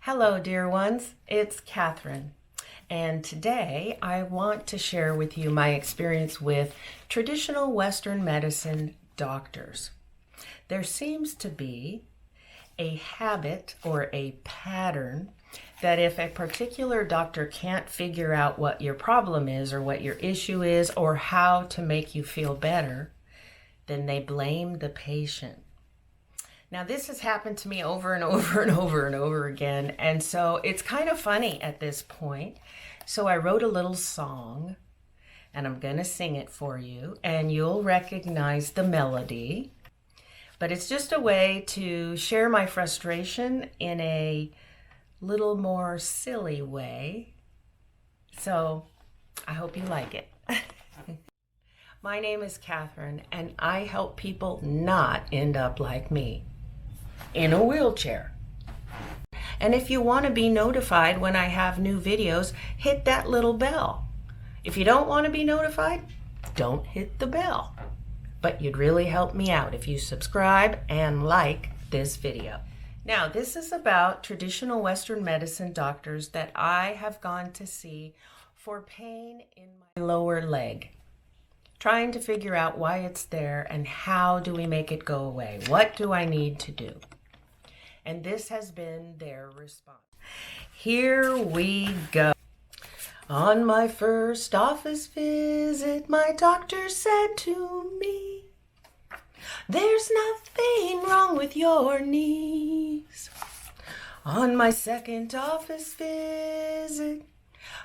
Hello, dear ones. It's Catherine. And today I want to share with you my experience with traditional Western medicine doctors. There seems to be a habit or a pattern that if a particular doctor can't figure out what your problem is or what your issue is or how to make you feel better, then they blame the patient. Now, this has happened to me over and over and over and over again, and so it's kind of funny at this point. So I wrote a little song, and I'm going to sing it for you, and you'll recognize the melody. But it's just a way to share my frustration in a little more silly way. So I hope you like it. My name is Catherine, and I help people not end up like me, in a wheelchair. And if you want to be notified when I have new videos, hit that little bell. If you don't want to be notified, don't hit the bell. But you'd really help me out if you subscribe and like this video. Now, this is about traditional Western medicine doctors that I have gone to see for pain in my lower leg, trying to figure out why it's there and how do we make it go away. What do I need to do? And this has been their response. Here we go. On my first office visit, my doctor said to me, "There's nothing wrong with your knees." On my second office visit,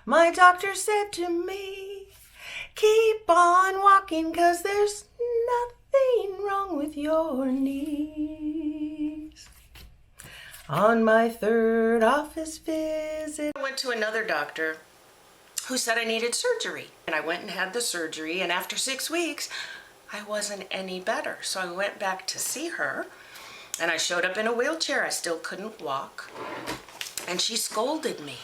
my doctor said to me, "Keep on walking 'cause there's nothing wrong with your knees." On my third office visit, I went to another doctor who said I needed surgery. And I went and had the surgery, and after 6 weeks, I wasn't any better. So I went back to see her, and I showed up in a wheelchair. I still couldn't walk. And she scolded me.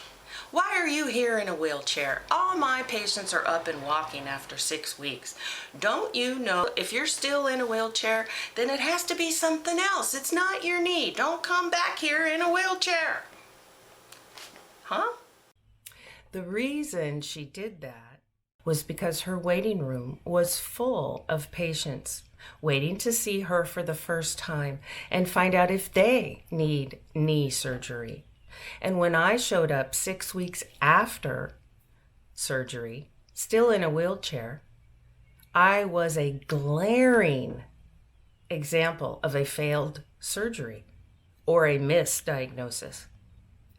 "Why are you here in a wheelchair? All my patients are up and walking after 6 weeks. Don't you know if you're still in a wheelchair, then it has to be something else. It's not your knee. Don't come back here in a wheelchair." Huh? The reason she did that was because her waiting room was full of patients waiting to see her for the first time and find out if they need knee surgery. And when I showed up 6 weeks after surgery, still in a wheelchair, I was a glaring example of a failed surgery or a misdiagnosis.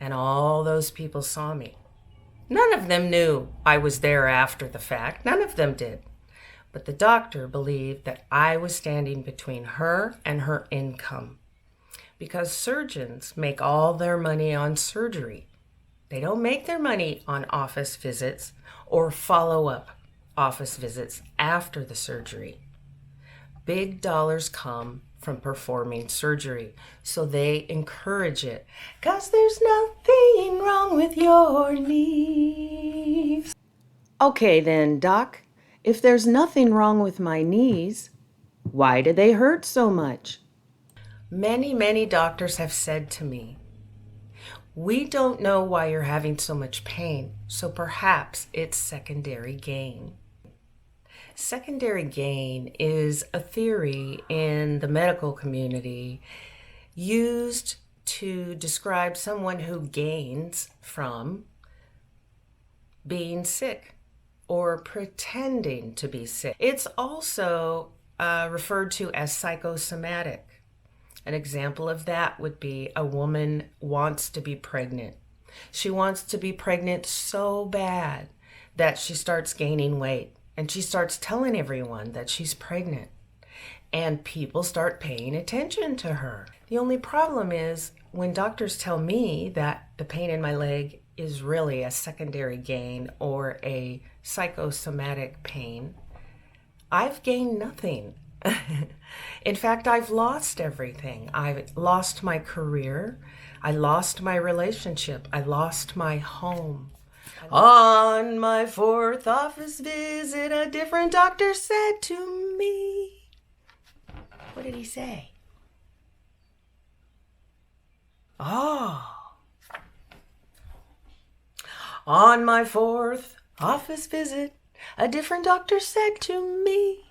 And all those people saw me. None of them knew I was there after the fact. None of them did. But the doctor believed that I was standing between her and her income. Because surgeons make all their money on surgery. They don't make their money on office visits or follow-up office visits after the surgery. Big dollars come from performing surgery, so they encourage it. 'Cause there's nothing wrong with your knees. Okay then, doc, if there's nothing wrong with my knees, why do they hurt so much? Many doctors have said to me, "We don't know why you're having so much pain, so perhaps it's secondary gain." Secondary gain is a theory in the medical community used to describe someone who gains from being sick or pretending to be sick. It's also referred to as psychosomatic. An example of that would be a woman wants to be pregnant. She wants to be pregnant so bad that she starts gaining weight and she starts telling everyone that she's pregnant. And people start paying attention to her. The only problem is when doctors tell me that the pain in my leg is really a secondary gain or a psychosomatic pain, I've gained nothing. In fact, I've lost everything. I've lost my career. I lost my relationship. I lost my home. On my fourth office visit, a different doctor said to me, what did he say? "Oh, On my fourth office visit, a different doctor said to me,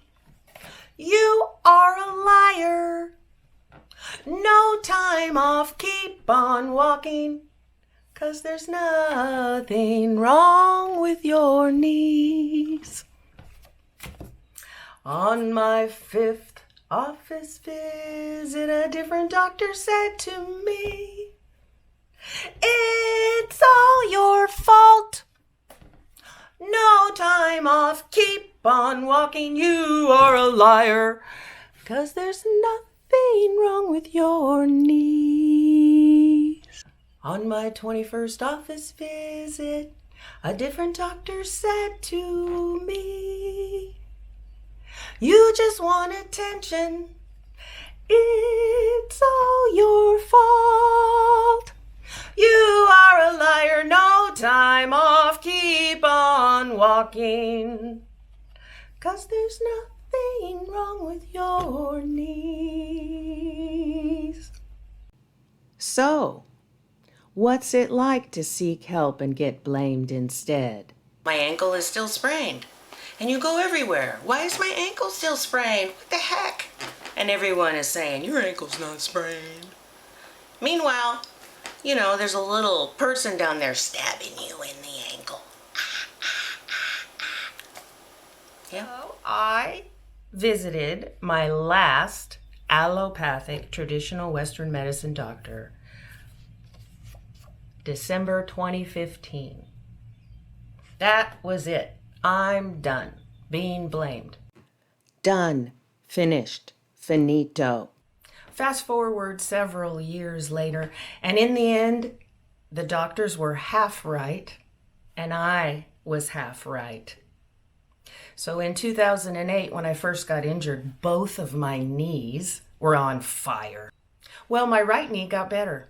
"You are a liar. No time off, keep on walking, 'cause there's nothing wrong with your knees." On my fifth office visit, a different doctor said to me, "It's all your fault. No time off, keep on walking. You are a liar, 'cause there's nothing wrong with your knees." On my 21st office visit, a different doctor said to me, "You just want attention. It's all your fault. You are a liar. No time off. Keep on walking, 'cause there's nothing wrong with your knees." So, what's it like to seek help and get blamed instead? My ankle is still sprained. And you go everywhere. "Why is my ankle still sprained? What the heck?" And everyone is saying, "Your ankle's not sprained." Meanwhile, there's a little person down there stabbing you in the ankle. Yeah. So I visited my last allopathic traditional Western medicine doctor December 2015. That was it. I'm done being blamed. Done. Finished. Finito. Fast forward several years later, and in the end, the doctors were half right, and I was half right. So in 2008, when I first got injured, both of my knees were on fire. Well, my right knee got better.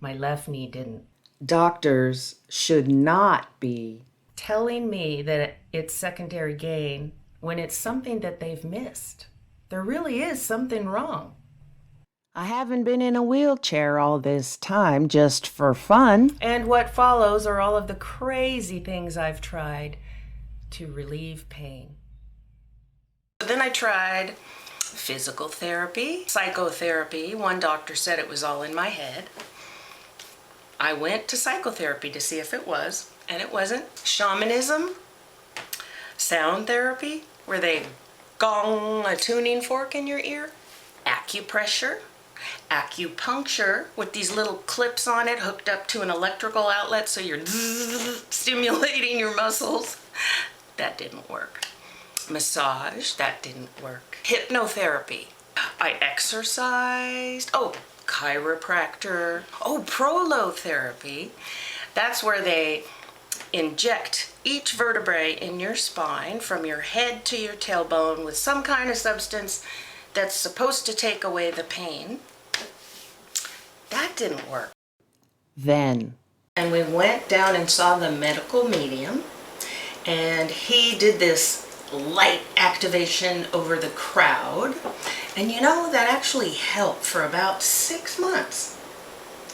My left knee didn't. Doctors should not be telling me that it's secondary gain when it's something that they've missed. There really is something wrong. I haven't been in a wheelchair all this time just for fun. And what follows are all of the crazy things I've tried to relieve pain. Then I tried physical therapy, psychotherapy. One doctor said it was all in my head. I went to psychotherapy to see if it was, and it wasn't. Shamanism, sound therapy, where they gong a tuning fork in your ear, acupressure, acupuncture with these little clips on it hooked up to an electrical outlet so you're stimulating your muscles. That didn't work. Massage, that didn't work. Hypnotherapy. I exercised. Chiropractor. Prolotherapy. That's where they inject each vertebrae in your spine from your head to your tailbone with some kind of substance that's supposed to take away the pain. That didn't work. And we went down and saw the medical medium, and he did this light activation over the crowd. And that actually helped for about 6 months.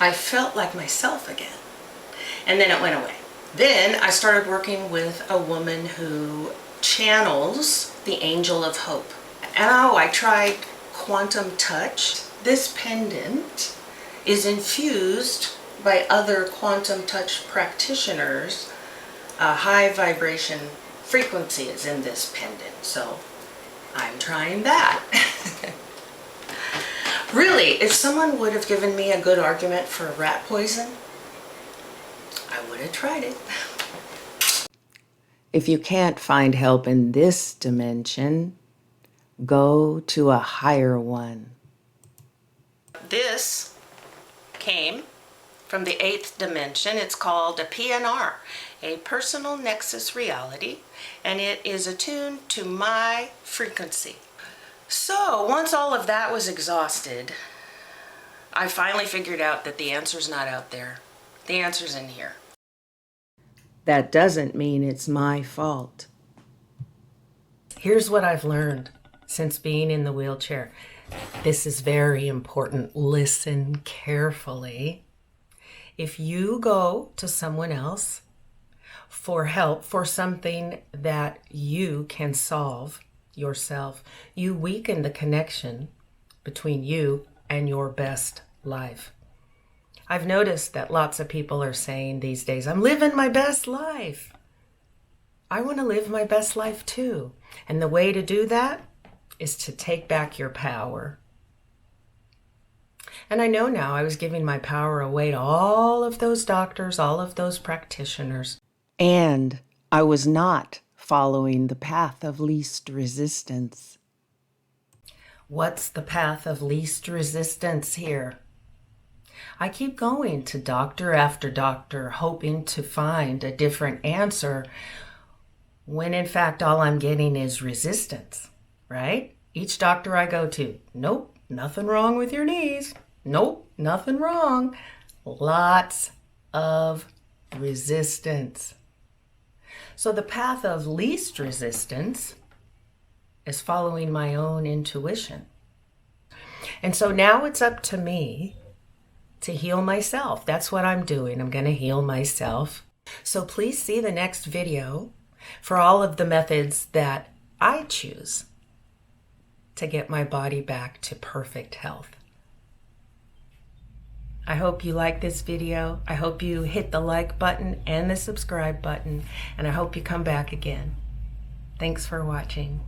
I felt like myself again. And then it went away. Then I started working with a woman who channels the angel of hope. And I tried quantum touch. This pendant is infused by other quantum touch practitioners. A high vibration frequency is in this pendant, so I'm trying that. Really, if someone would have given me a good argument for rat poison, I would have tried it. If you can't find help in this dimension, go to a higher one. This came from the 8th dimension. It's called a PNR, a personal nexus reality, and it is attuned to my frequency. So once all of that was exhausted, I finally figured out that the answer's not out there. The answer's in here. That doesn't mean it's my fault. Here's what I've learned since being in the wheelchair. This is very important. Listen carefully. If you go to someone else for help for something that you can solve yourself, you weaken the connection between you and your best life. I've noticed that lots of people are saying these days, I'm living my best life. I want to live my best life too. And the way to do that is to take back your power. And I know now I was giving my power away to all of those doctors, all of those practitioners. And I was not following the path of least resistance. What's the path of least resistance here? I keep going to doctor after doctor, hoping to find a different answer, when in fact all I'm getting is resistance, right? Each doctor I go to, nope, nothing wrong with your knees. Nope, nothing wrong. Lots of resistance. So the path of least resistance is following my own intuition. And so now it's up to me to heal myself. That's what I'm doing. I'm going to heal myself. So please see the next video for all of the methods that I choose to get my body back to perfect health. I hope you like this video. I hope you hit the like button and the subscribe button, and I hope you come back again. Thanks for watching.